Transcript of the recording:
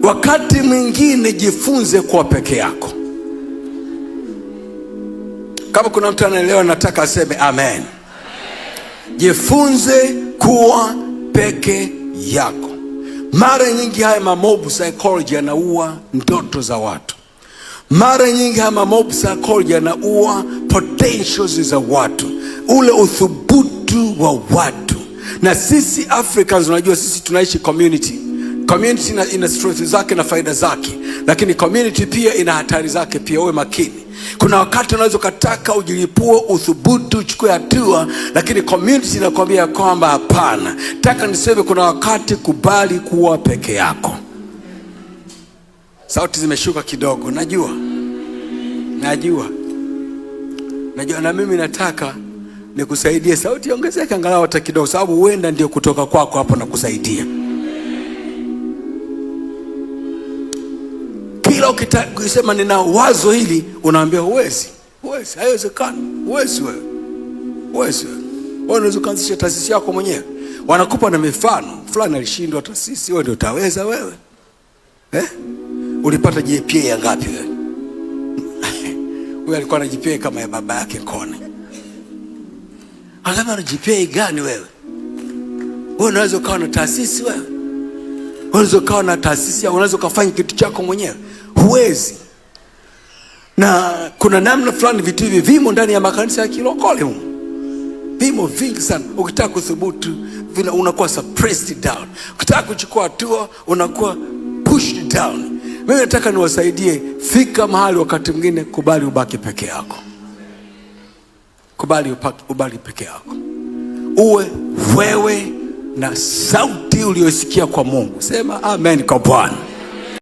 Wakati mwingine jifunze kuwa peke yako. Kama kuna mtu anaelewa, nataka aseme amen. Jifunze kuwa peke yako. Mara nyingi haya mob psychology yanaua ndoto za watu. Mara nyingi haya mob psychology yanaua potentials za watu, ule uthubutu wa watu. Na sisi Africans, unajua sisi tunaishi community. Community ina strength zake na faida zake, lakini community pia ina hatari zake pia. Uwe makini. Kuna wakati unaweza kutaka ujilipue, uthubutu, uchukue hatua, lakini community inakwambia kwamba hapana. Taka niseme, kuna wakati kubali kuwa peke yako. Sauti zimeshuka kidogo, najua. Na mimi nataka nikusaidie sauti ongezeke angalau hata kidogo, sababu huenda ndio kutoka kwako hapo na kusaidia. Kila ukisema nina wazo hili, unaambia huwezi, haiwezekani, huwezi wewe. Wewe unaweza kuanzisha taasisi yako mwenyewe. Wanakupa na mifano, fulani alishindwa taasisi, wewe ndio utaweza wewe. Ulipata GPA ya ngapi wewe? Wewe alikuwa na GPA kama ya baba yake Kone. Alama na GPA gani wewe? Wewe unaweza kuwa na taasisi wewe? Unaweza kuwa na taasisi, unaweza kufanya kitu chako mwenyewe? Huwezi. Na kuna namna fulani vitu hivi vimo ndani ya makanisa ya kilokole huko. Vimo vingi sana. Ukitaka kuthubutu, unakuwa suppressed down. Ukitaka kuchukua hatua, unakuwa pushed down. Mimi nataka niwasaidie, fika mahali wakati mwingine kubali ubaki peke yako. Kubali ubaki peke yako. Uwe wewe na sauti uliyosikia kwa Mungu. Sema amen kwa Bwana.